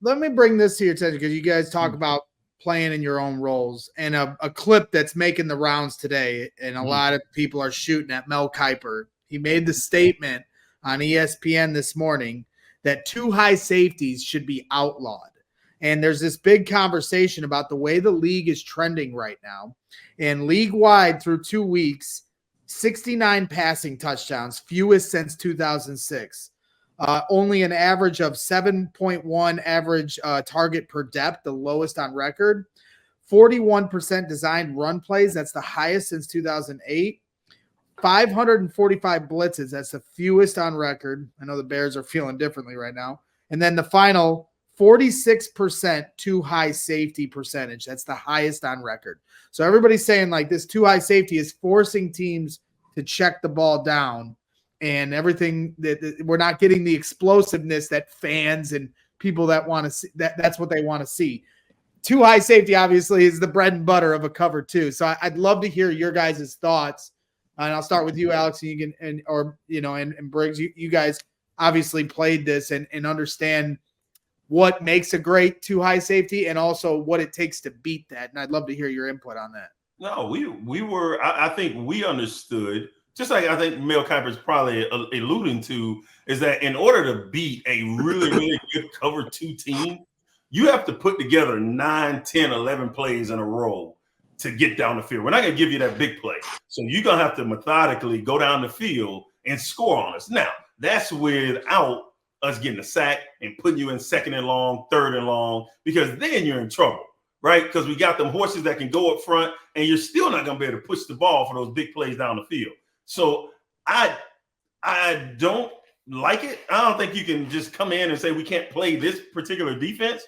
let me bring this to your attention because you guys talk about playing in your own roles, and a clip that's making the rounds today, and a lot of people are shooting at Mel Kiper. He made the statement on ESPN this morning that 2 high safeties should be outlawed. And there's this big conversation about the way the league is trending right now. And league-wide through 2 weeks, 69 passing touchdowns, fewest since 2006. Only an average of 7.1 average target per depth, the lowest on record. 41% designed run plays, that's the highest since 2008. 545 blitzes, that's the fewest on record. I know the Bears are feeling differently right now. And then the final 46% too high safety percentage. That's the highest on record. So everybody's saying like this too high safety is forcing teams to check the ball down, and everything that we're not getting the explosiveness that fans and people that want to see that's what they want to see. Too high safety obviously is the bread and butter of a cover 2. So I'd love to hear your guys' thoughts. And I'll start with you, Alex, and you can, and Briggs, you guys obviously played this and understand what makes a great too high safety and also what it takes to beat that. And I'd love to hear your input on that. No, we were, I think we understood, just like I think Mel Kiper is probably alluding to, is that in order to beat a really, really good cover 2 team, you have to put together 9, 10, 11 plays in a row to get down the field. We're not going to give you that big play. So you're going to have to methodically go down the field and score on us. Now, that's without us getting a sack and putting you in 2nd and long, 3rd and long, because then you're in trouble, right? Because we got them horses that can go up front, and you're still not going to be able to push the ball for those big plays down the field. So I don't like it. I don't think you can just come in and say we can't play this particular defense,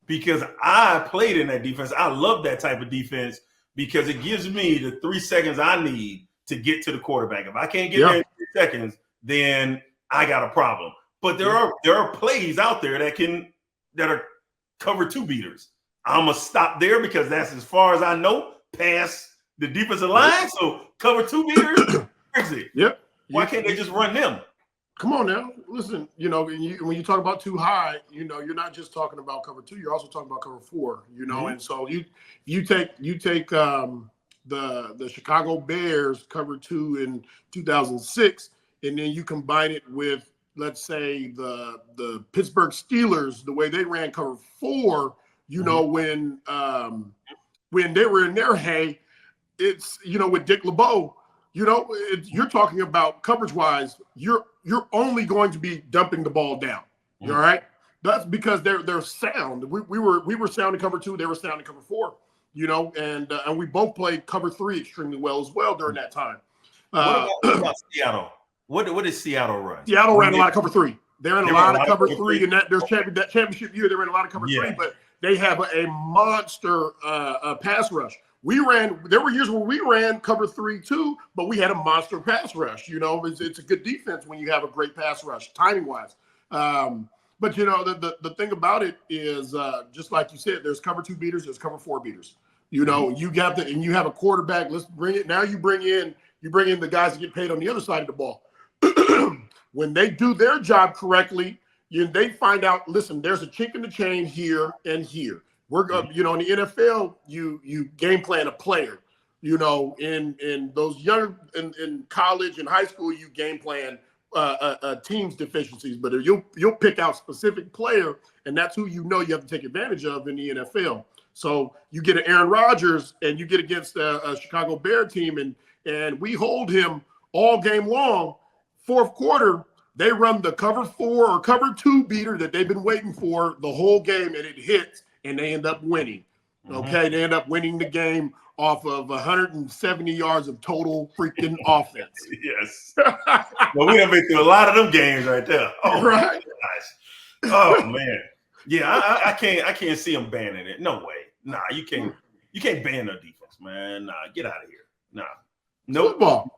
because I played in that defense. I love that type of defense because it gives me the 3 seconds I need to get to the quarterback. If I can't get there in 3 seconds, then I got a problem. But there are plays out there that are cover 2 beaters. I'm gonna stop there because that's as far as I know past the defensive line. So cover 2 beaters, crazy. Yep. Why can't they just run them? Come on now. Listen, when you talk about too high, you're not just talking about cover 2, you're also talking about cover 4, and so you take the Chicago Bears cover 2 in 2006, and then you combine it with, let's say, the Pittsburgh Steelers, the way they ran cover 4, when they were in their hay, it's, with Dick LeBeau, you're talking about coverage-wise, you're only going to be dumping the ball down. All right? That's because they're sound. We were sound in cover 2, they were sound in cover 4, and we both played cover 3 extremely well as well during that time. What about Seattle? What did Seattle run? Seattle ran a lot of cover 3. They're in a lot of cover 3, and that championship year, they ran a lot of cover 3, but they have a monster pass rush. There were years where we ran cover 3 too, but we had a monster pass rush. It's a good defense when you have a great pass rush, timing wise. But the thing about it is, just like you said, there's cover 2 beaters, there's cover 4 beaters. You got and you have a quarterback. Let's bring it now. You bring in the guys that get paid on the other side of the ball. When they do their job correctly, they find out, listen, there's a chink in the chain here and here. We're in the NFL, you game plan a player. In those young in college and high school, you game plan a team's deficiencies, but you'll pick out specific player, and that's who you have to take advantage of in the NFL. So you get an Aaron Rodgers, and you get against a Chicago Bear team, and we hold him all game long. 4th quarter, they run the cover 4 or cover 2 beater that they've been waiting for the whole game, and it hits, and they end up winning. Okay, they end up winning the game off of 170 yards of total freaking offense. Yes. Well, we have been through a lot of them games right there. Oh, right. Oh man. Yeah, I can't see them banning it. No way. Nah, you can't ban their defense, man. Nah, get out of here. Nah. Nope. Football.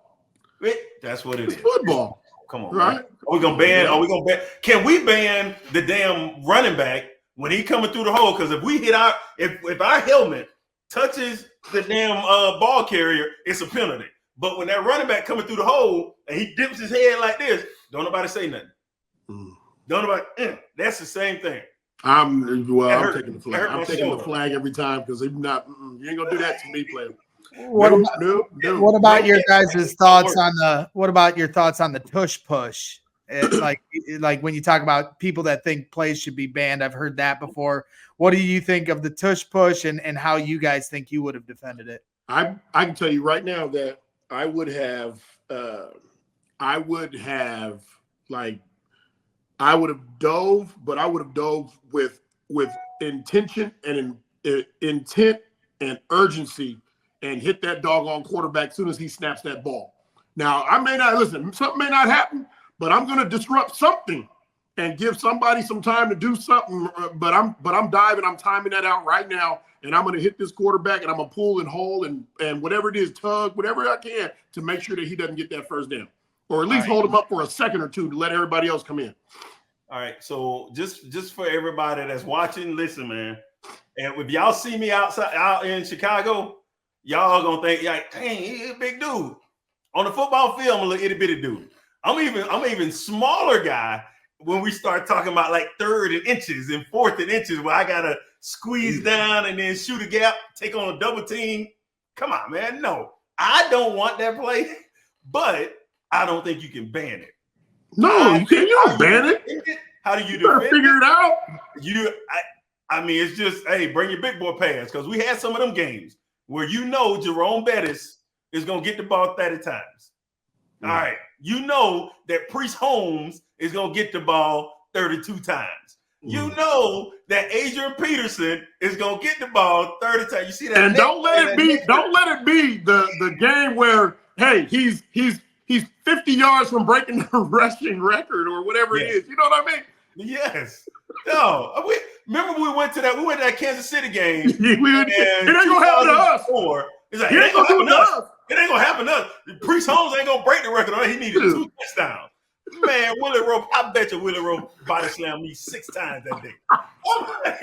That's what it's football. Come on, right? Man. Are we gonna ban? Can we ban the damn running back when he coming through the hole? Because if our helmet touches the damn ball carrier, it's a penalty. But when that running back coming through the hole and he dips his head like this, don't nobody say nothing. Don't nobody. That's the same thing. I'm taking the flag. I'm taking the flag every time because if not, you ain't gonna do that to me, player. What about your guys' thoughts on the tush push? Like when you talk about people that think plays should be banned, I've heard that before. What do you think of the tush push and how you guys think you would have defended it? I can tell you right now that I would have dove, but I would have dove with intention and intent and urgency and hit that doggone quarterback as soon as he snaps that ball. Now, something may not happen, but I'm going to disrupt something and give somebody some time to do something. But I'm diving, I'm timing that out right now, and I'm going to hit this quarterback, and I'm going to pull and hold and whatever it is, tug, whatever I can to make sure that he doesn't get that first down, or at least hold him up for a second or two to let everybody else come in. All right, so just for everybody that's watching, listen, man. And if y'all see me out in Chicago, y'all gonna think, like, dang, he's a big dude. On the football field, I'm a little itty bitty dude. I'm even smaller guy when we start talking about like 3rd and inches and 4th and inches where I gotta squeeze down and then shoot a gap, take on a double team. Come on, man. No, I don't want that play, but I don't think you can ban it. No, you can't. You don't ban it. How do you figure it out? I mean, it's just, hey, bring your big boy pass, because we had some of them games where Jerome Bettis is gonna get the ball 30 times. All right, that Priest Holmes is gonna get the ball 32 times. You know that Adrian Peterson is gonna get the ball 30 times. You see that? And don't let it be the game where, hey, he's 50 yards from breaking the rushing record or whatever it is. You know what I mean? Yes. No. Remember we went to that Kansas City game. It ain't gonna happen to us. It's like, it ain't gonna happen to us. It ain't gonna happen to us. Priest Holmes ain't gonna break the record. He needed 2 touchdowns. Man, Willie Rowe, I bet you Willie Rowe body slammed me 6 times that day. I'm like,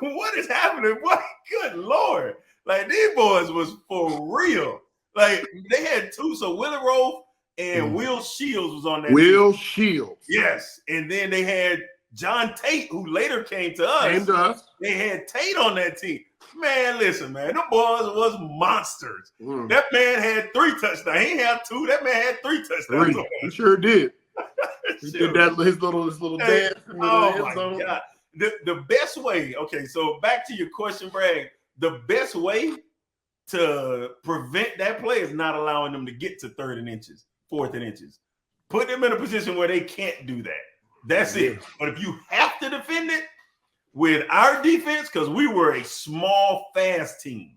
what is happening? What? Good Lord. Like, these boys was for real. Like, they had 2. So Willie Rowe and Will Shields was on that team. Shields. Yes. And then they had John Tate, who later came to us. They had Tate on that team. Man, listen, man. Them boys was monsters. That man had 3 touchdowns. He had 2. That man had 3 touchdowns. He sure did. He did that his little dance. Oh my God. The best way, okay, so back to your question, Bragg. The best way to prevent that play is not allowing them to get to 3rd and inches, 4th and inches. Put them in a position where they can't do that. That's it. But if you have to defend it with our defense, because we were a small, fast team,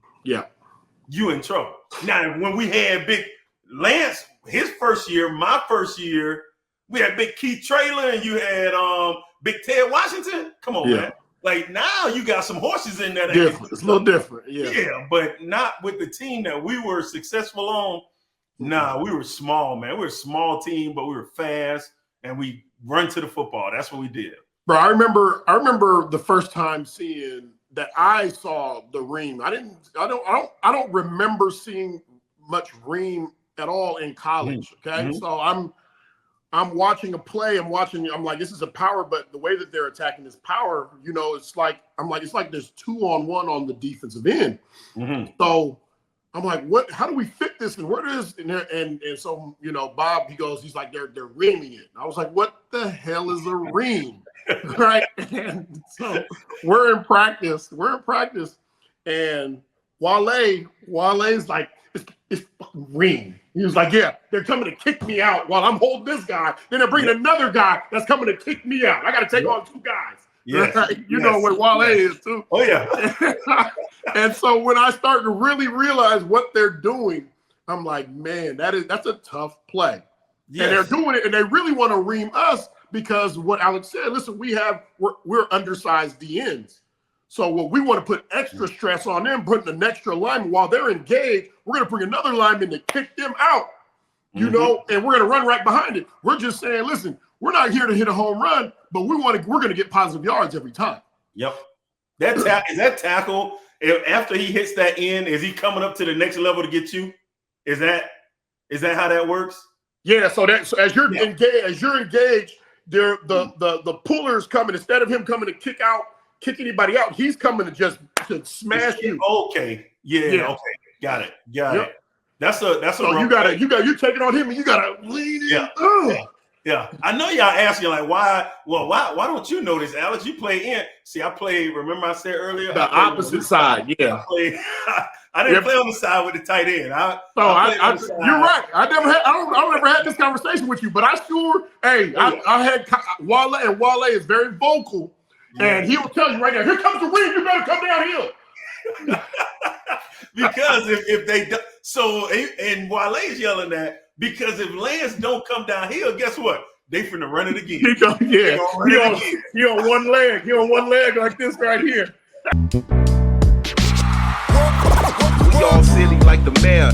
you in trouble. Now, when we had Big Lance, his first year, my first year, we had Big Keith Traylor and you had Big Ted Washington. Come on, man. Like, now you got some horses in there. Different. It's a little different. Yeah, but not with the team that we were successful on. Nah, we were small, man. We were a small team, but we were fast and we run to the football. That's what we did. Bro, I remember the first time seeing that I saw the ream. I don't remember seeing much ream at all in college. Okay. So I'm watching a play. I'm like, this is a power, but the way that they're attacking this power, it's like there's 2-on-1 on the defensive end. So I'm like, how do we fit this? And where is and so Bob, he's like, they're reaming it. And I was like, what the hell is a ream? Right. And so we're in practice, and Wale's like, it's fucking ream. He was like, yeah, they're coming to kick me out while I'm holding this guy. Then they're bringing another guy that's coming to kick me out. I got to take on 2 guys. Yes. Right? You know what Wale is too. Oh yeah. And so when I start to really realize what they're doing, I'm like, man, that's a tough play. Yes. And they're doing it, and they really want to ream us because what Alex said. Listen, we're undersized DNs. So what we want to put extra stress on them, putting an extra lineman while they're engaged. We're going to bring another lineman to kick them out, and we're going to run right behind it. We're just saying, listen, we're not here to hit a home run, but we're going to get positive yards every time. Yep. Is that tackle after he hits that end? Is he coming up to the next level to get you? Is that how that works? Yeah. So as you're engaged, the puller's coming instead of him coming to kick out. kick anybody out. He's coming to smash you. Okay. Yeah. Okay. Got it. It. That's a. So you're taking on him, and you gotta lean in. Yeah. I know y'all asking like why don't you know this, Alex? You play in. See, I play. Remember I said earlier the opposite side. Yeah. I didn't play on the side with the tight end. You're right. I never had this conversation with you, but I sure. Hey, I had Wale, and Wale is very vocal, and he will tell you right now. Here comes the ream. You better come downhill. Because if they do, and Wale's yelling that because if Lance don't come downhill, guess what? They finna run it again. He on one leg. He on one leg like this right here. We all silly like the mayor.